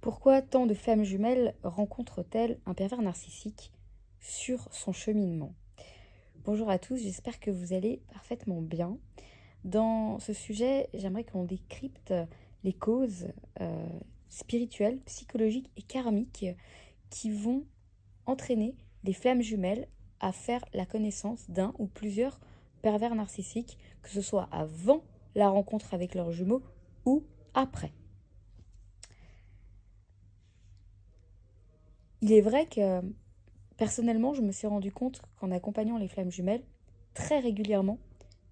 Pourquoi tant de flammes jumelles rencontrent-elles un pervers narcissique sur son cheminement? Bonjour à tous, j'espère que vous allez parfaitement bien. Dans ce sujet, j'aimerais qu'on décrypte les causes spirituelles, psychologiques et karmiques qui vont entraîner les flammes jumelles à faire la connaissance d'un ou plusieurs pervers narcissiques, que ce soit avant la rencontre avec leurs jumeaux ou après. Il est vrai que personnellement, je me suis rendu compte qu'en accompagnant les flammes jumelles, très régulièrement,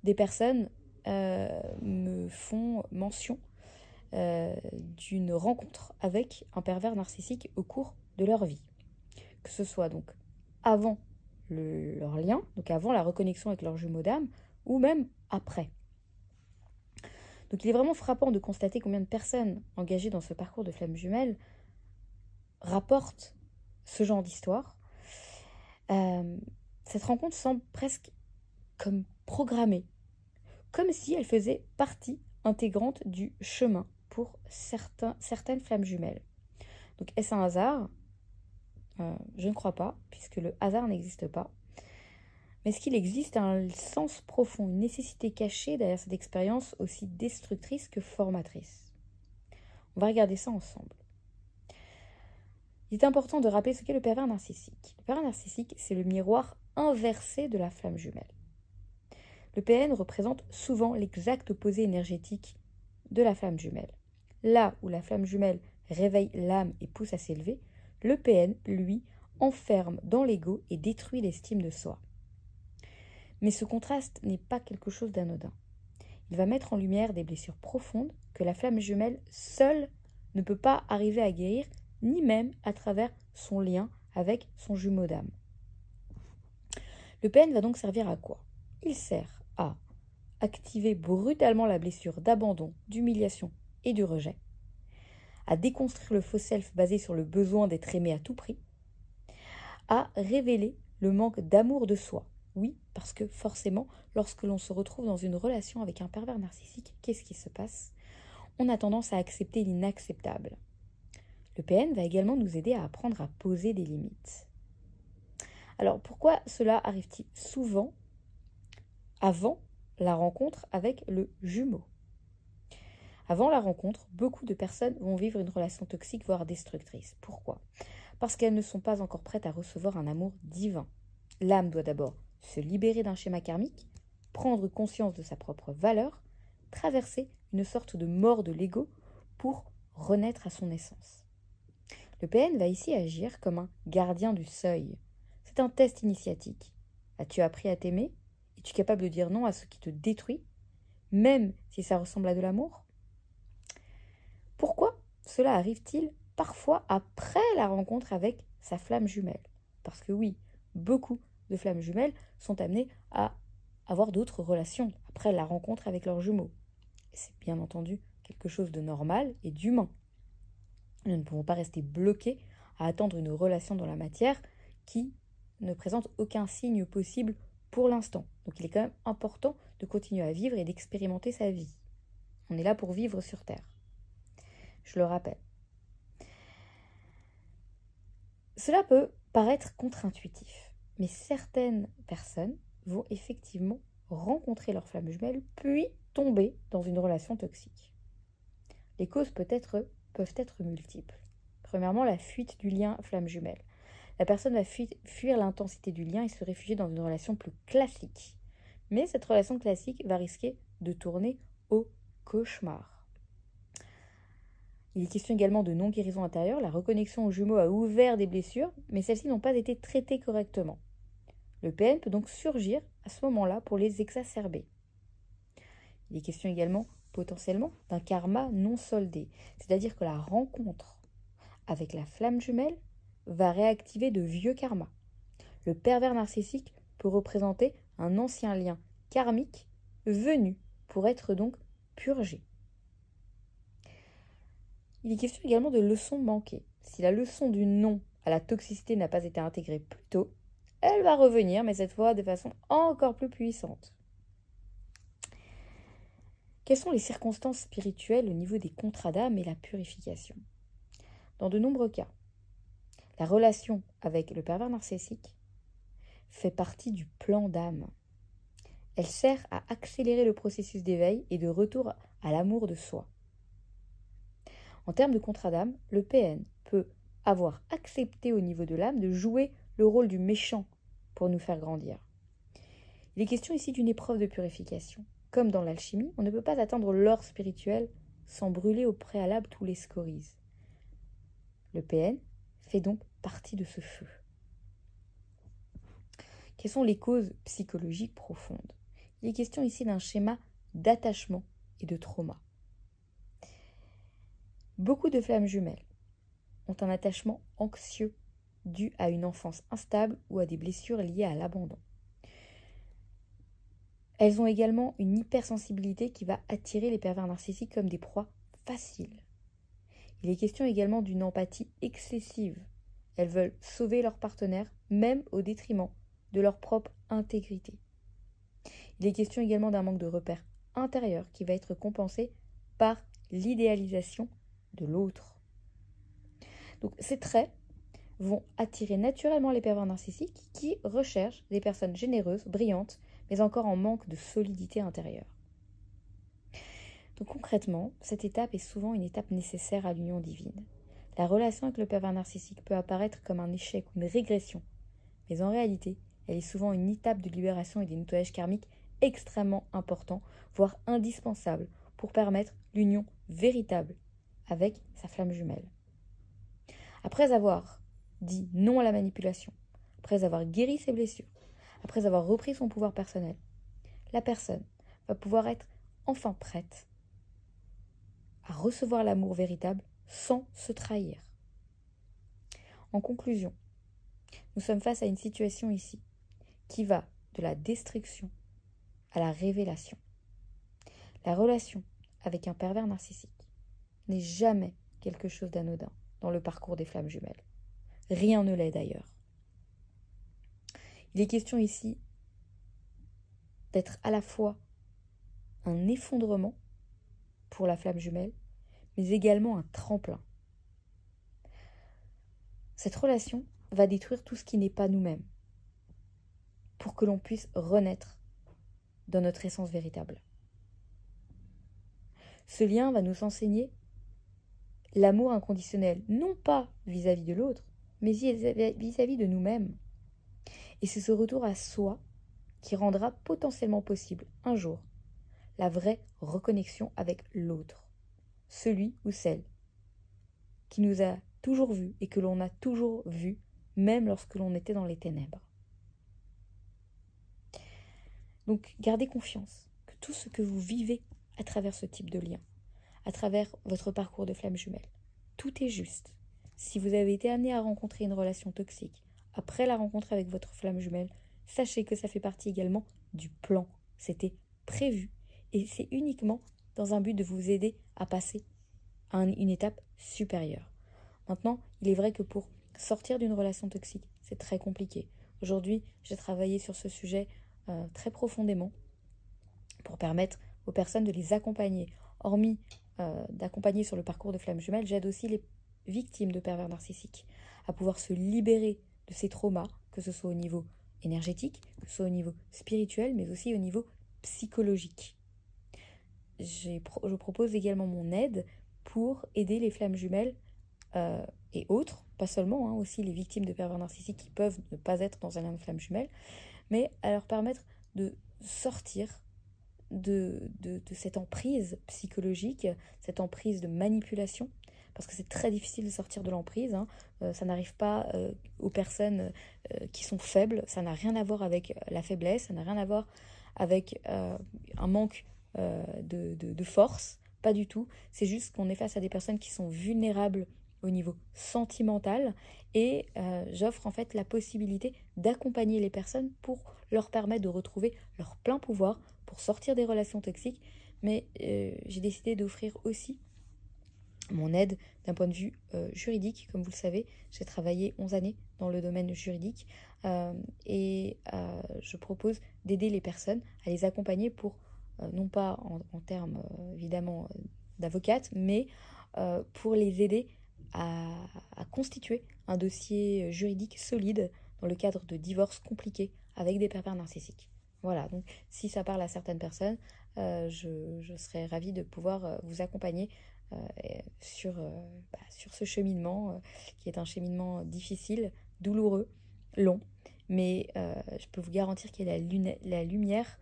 des personnes me font mention d'une rencontre avec un pervers narcissique au cours de leur vie. Que ce soit donc avant leur lien, donc avant la reconnexion avec leur jumeau d'âme, ou même après. Donc il est vraiment frappant de constater combien de personnes engagées dans ce parcours de flammes jumelles rapportent ce genre d'histoire. Cette rencontre semble presque comme programmée, comme si elle faisait partie intégrante du chemin pour certaines flammes jumelles. Donc est-ce un hasard? Je ne crois pas, puisque le hasard n'existe pas. Mais est-ce qu'il existe un sens profond, une nécessité cachée derrière cette expérience aussi destructrice que formatrice? On va regarder ça ensemble. Il est important de rappeler ce qu'est le pervers narcissique. Le pervers narcissique, c'est le miroir inversé de la flamme jumelle. Le PN représente souvent l'exact opposé énergétique de la flamme jumelle. Là où la flamme jumelle réveille l'âme et pousse à s'élever, le PN, lui, enferme dans l'ego et détruit l'estime de soi. Mais ce contraste n'est pas quelque chose d'anodin. Il va mettre en lumière des blessures profondes que la flamme jumelle seule ne peut pas arriver à guérir, ni même à travers son lien avec son jumeau d'âme. Le PN va donc servir à quoi? Il sert à activer brutalement la blessure d'abandon, d'humiliation et du rejet, à déconstruire le faux self basé sur le besoin d'être aimé à tout prix, à révéler le manque d'amour de soi. Oui, parce que forcément, lorsque l'on se retrouve dans une relation avec un pervers narcissique, qu'est-ce qui se passe? On a tendance à accepter l'inacceptable. Le PN va également nous aider à apprendre à poser des limites. Alors pourquoi cela arrive-t-il souvent avant la rencontre avec le jumeau? Avant la rencontre, beaucoup de personnes vont vivre une relation toxique, voire destructrice. Pourquoi? Parce qu'elles ne sont pas encore prêtes à recevoir un amour divin. L'âme doit d'abord se libérer d'un schéma karmique, prendre conscience de sa propre valeur, traverser une sorte de mort de l'ego pour renaître à son essence. Le PN va ici agir comme un gardien du seuil. C'est un test initiatique. As-tu appris à t'aimer? Es-tu capable de dire non à ce qui te détruit, même si ça ressemble à de l'amour? Pourquoi cela arrive-t-il parfois après la rencontre avec sa flamme jumelle? Parce que oui, beaucoup de flammes jumelles sont amenées à avoir d'autres relations après la rencontre avec leurs jumeaux. Et c'est bien entendu quelque chose de normal et d'humain. Nous ne pouvons pas rester bloqués à attendre une relation dans la matière qui ne présente aucun signe possible pour l'instant. Donc il est quand même important de continuer à vivre et d'expérimenter sa vie. On est là pour vivre sur Terre. Je le rappelle. Cela peut paraître contre-intuitif, mais certaines personnes vont effectivement rencontrer leur flamme jumelle, puis tomber dans une relation toxique. Les causes peuvent être multiples. Premièrement, la fuite du lien flamme jumelle. La personne va fuir l'intensité du lien et se réfugier dans une relation plus classique. Mais cette relation classique va risquer de tourner au cauchemar. Il est question également de non-guérison intérieure. La reconnexion aux jumeaux a ouvert des blessures, mais celles-ci n'ont pas été traitées correctement. Le PN peut donc surgir à ce moment-là pour les exacerber. Il est question également, potentiellement, d'un karma non soldé. C'est-à-dire que la rencontre avec la flamme jumelle va réactiver de vieux karmas. Le pervers narcissique peut représenter un ancien lien karmique venu pour être donc purgé. Il est question également de leçons manquées. Si la leçon du non à la toxicité n'a pas été intégrée plus tôt, elle va revenir, mais cette fois de façon encore plus puissante. Quelles sont les circonstances spirituelles au niveau des contrats d'âme et la purification? Dans de nombreux cas, la relation avec le pervers narcissique fait partie du plan d'âme. Elle sert à accélérer le processus d'éveil et de retour à l'amour de soi. En termes de contrat d'âme, le PN peut avoir accepté au niveau de l'âme de jouer le rôle du méchant pour nous faire grandir. Il est question ici d'une épreuve de purification. Comme dans l'alchimie, on ne peut pas atteindre l'or spirituel sans brûler au préalable tous les scories. Le PN fait donc partie de ce feu. Quelles sont les causes psychologiques profondes? Il est question ici d'un schéma d'attachement et de trauma. Beaucoup de flammes jumelles ont un attachement anxieux dû à une enfance instable ou à des blessures liées à l'abandon. Elles ont également une hypersensibilité qui va attirer les pervers narcissiques comme des proies faciles. Il est question également d'une empathie excessive. Elles veulent sauver leur partenaire, même au détriment de leur propre intégrité. Il est question également d'un manque de repères intérieurs qui va être compensé par l'idéalisation de l'autre. Donc ces traits vont attirer naturellement les pervers narcissiques qui recherchent des personnes généreuses, brillantes, mais encore en manque de solidité intérieure. Donc concrètement, cette étape est souvent une étape nécessaire à l'union divine. La relation avec le pervers narcissique peut apparaître comme un échec ou une régression, mais en réalité, elle est souvent une étape de libération et de nettoyage karmique extrêmement important, voire indispensable, pour permettre l'union véritable avec sa flamme jumelle. Après avoir dit non à la manipulation, après avoir guéri ses blessures, après avoir repris son pouvoir personnel, la personne va pouvoir être enfin prête à recevoir l'amour véritable sans se trahir. En conclusion, nous sommes face à une situation ici qui va de la destruction à la révélation. La relation avec un pervers narcissique n'est jamais quelque chose d'anodin dans le parcours des flammes jumelles. Rien ne l'est d'ailleurs. Il est question ici d'être à la fois un effondrement pour la flamme jumelle, mais également un tremplin. Cette relation va détruire tout ce qui n'est pas nous-mêmes, pour que l'on puisse renaître dans notre essence véritable. Ce lien va nous enseigner l'amour inconditionnel, non pas vis-à-vis de l'autre, mais vis-à-vis de nous-mêmes. Et c'est ce retour à soi qui rendra potentiellement possible un jour la vraie reconnexion avec l'autre, celui ou celle qui nous a toujours vus et que l'on a toujours vu, même lorsque l'on était dans les ténèbres. Donc gardez confiance que tout ce que vous vivez à travers ce type de lien, à travers votre parcours de flamme jumelle, tout est juste. Si vous avez été amené à rencontrer une relation toxique, après la rencontre avec votre flamme jumelle, sachez que ça fait partie également du plan. C'était prévu et c'est uniquement dans un but de vous aider à passer à une étape supérieure. Maintenant, il est vrai que pour sortir d'une relation toxique, c'est très compliqué. Aujourd'hui, j'ai travaillé sur ce sujet très profondément pour permettre aux personnes de les accompagner. Hormis d'accompagner sur le parcours de flamme jumelle, j'aide aussi les victimes de pervers narcissiques à pouvoir se libérer de ces traumas, que ce soit au niveau énergétique, que ce soit au niveau spirituel, mais aussi au niveau psychologique. Je propose également mon aide pour aider les flammes jumelles et autres, pas seulement, aussi les victimes de pervers narcissiques qui peuvent ne pas être dans un lien de flamme jumelle, mais à leur permettre de sortir de cette emprise psychologique, cette emprise de manipulation, parce que c'est très difficile de sortir de l'emprise. Ça n'arrive pas aux personnes qui sont faibles, ça n'a rien à voir avec la faiblesse, ça n'a rien à voir avec un manque de force, pas du tout. C'est juste qu'on est face à des personnes qui sont vulnérables au niveau sentimental et j'offre en fait la possibilité d'accompagner les personnes pour leur permettre de retrouver leur plein pouvoir pour sortir des relations toxiques, mais j'ai décidé d'offrir aussi mon aide d'un point de vue juridique. Comme vous le savez, j'ai travaillé 11 années dans le domaine juridique et je propose d'aider les personnes à les accompagner pour, non pas en termes évidemment d'avocate, mais pour les aider à constituer un dossier juridique solide dans le cadre de divorces compliqués avec des pervers narcissiques. Voilà, donc si ça parle à certaines personnes, je serais ravie de pouvoir vous accompagner sur ce cheminement qui est un cheminement difficile, douloureux, long, mais je peux vous garantir qu'il y a la lumière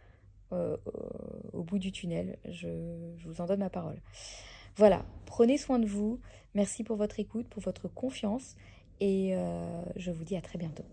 au bout du tunnel. Je vous en donne ma parole. Voilà, prenez soin de vous. Merci pour votre écoute, pour votre confiance et je vous dis à très bientôt.